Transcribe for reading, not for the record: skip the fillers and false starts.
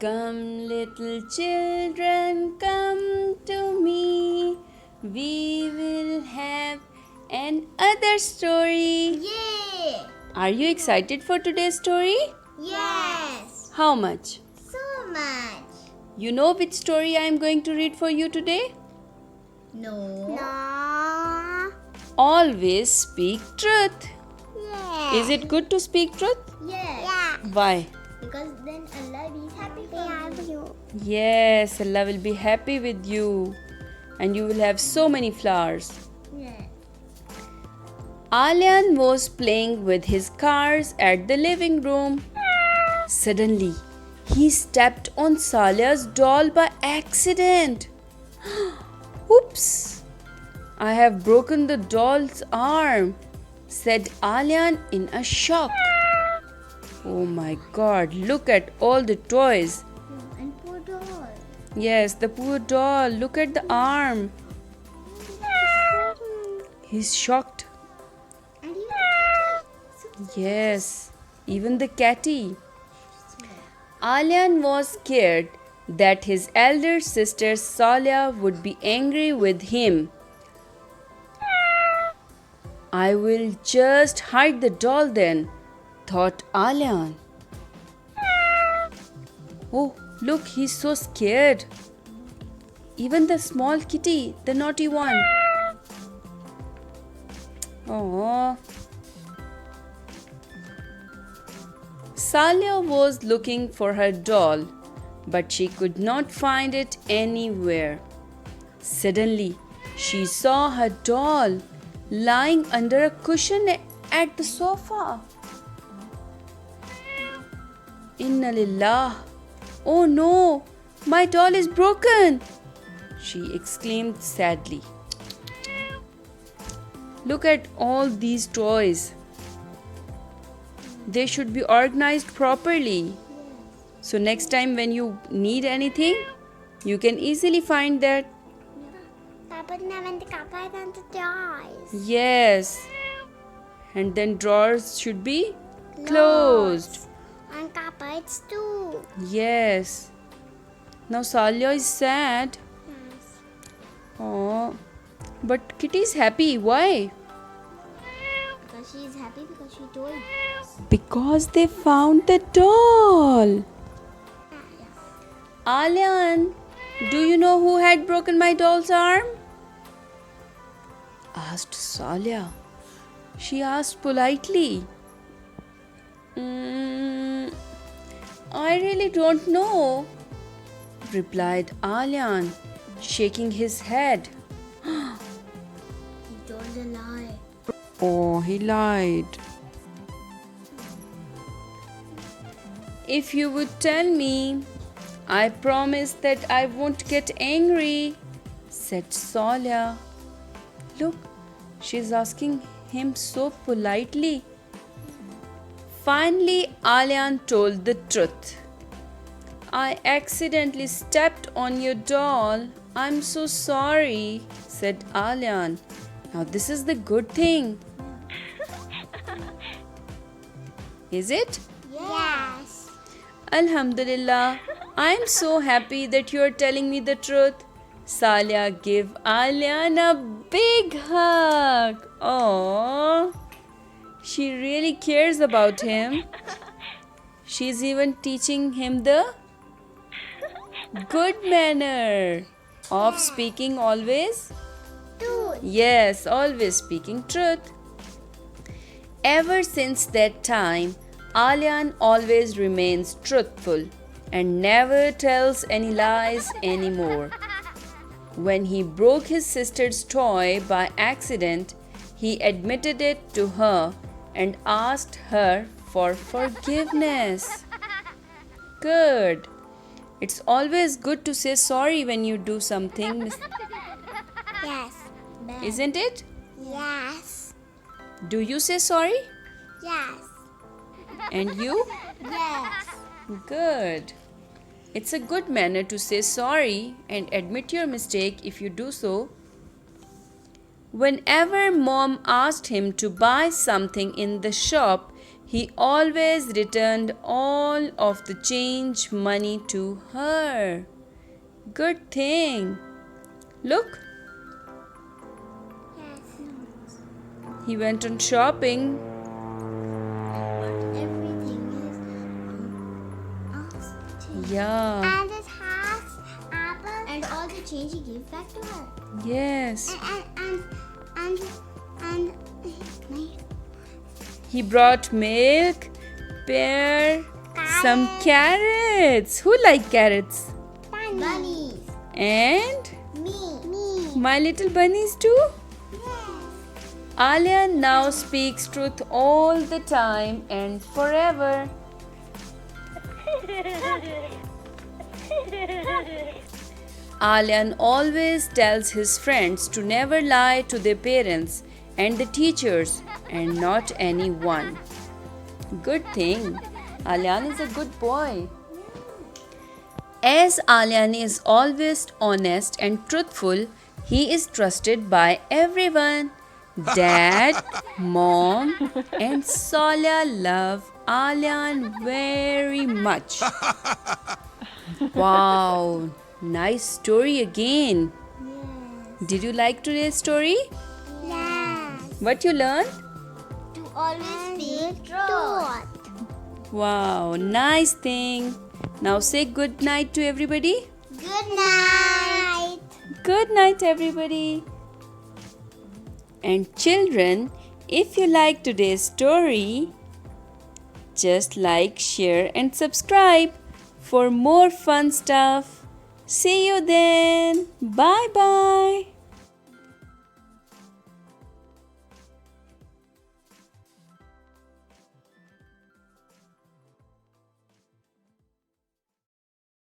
Come, little children, come to me. We will have another story. Yay! Are you excited for today's story? Yes! How much? So much! You know which story I am going to read for you today? No. No. Always speak truth. Yeah. Is it good to speak truth? Yes. Yeah. Why? Because then Allah is happy for you. Yes, Allah will be happy with you and you will have so many flowers. Yes. Alyan was playing with his cars at the living room. Suddenly, he stepped on Salia's doll by accident. Oops! I have broken the doll's arm, said Alyan in a shock. Oh my god, look at all the toys. And poor doll. Yes, the poor doll, look at the arm. He's shocked. And you Yes, even the catty. Alyan was scared that his elder sister Salia would be angry with him. I will just hide the doll then, thought Alyan. Oh, look, he's so scared. Even the small kitty, the naughty one. Oh. Salia was looking for her doll, but she could not find it anywhere. Suddenly, she saw her doll lying under a cushion at the sofa. Inna lillah! Oh no! My doll is broken! She exclaimed sadly. Look at all these toys. They should be organized properly. So next time when you need anything, you can easily find that. Papa never the cupboard and the toys. Yes. And then drawers should be closed. And cupboards too. Yes. Now Salya is sad. Yes. Oh. But Kitty is happy. Why? Because she is happy because she told us. Because they found the doll. Alyan, do you know who had broken my doll's arm? Asked Salya. She asked politely. I really don't know, replied Alyan, shaking his head. He told a lie. Oh, he lied. If you would tell me, I promise that I won't get angry, said Salya. Look, she's asking him so politely. Finally, Alyan told the truth. I accidentally stepped on your doll. I'm so sorry, said Alyan. Now, this is the good thing. Is it? Yes. Alhamdulillah, I am so happy that you are telling me the truth. Salya gave Alyan a big hug. Oh, she really cares about him. She's even teaching him the good manner of speaking always. Two. Yes, always speaking truth. Ever since that time, Alyan always remains truthful and never tells any lies anymore. When he broke his sister's toy by accident, he admitted it to her and asked her for forgiveness. Good. It's always good to say sorry when you do something, Yes. Bad. isn't it? Yes. Do you say sorry? Yes. And you? Yes. Good. It's a good manner to say sorry and admit your mistake if you do so. Whenever mom asked him to buy something in the shop, He always returned all of the change money to her. Good thing. Look, Yes. he went on shopping. But everything is Yeah, and it has apple and all the change he gave back to her. yes. And He brought milk, pear, some carrots. Who like carrots? bunnies. And Me. my little bunnies too? Yes. Alian now speaks truth all the time and forever. Alian always tells his friends to never lie to their parents and the teachers and not anyone. Good thing. Alian is a good boy. As Alian is always honest and truthful, he is trusted by everyone. Dad, Mom, and Solia love Alian very much. Wow, nice story again. Yes. Did you like today's story? Yes. What you learned? To always speak truth. Wow, nice thing. Now say good night to everybody. Good night. Good night, everybody. And children, if you like today's story, just like, share, and subscribe for more fun stuff. See you then. Bye bye.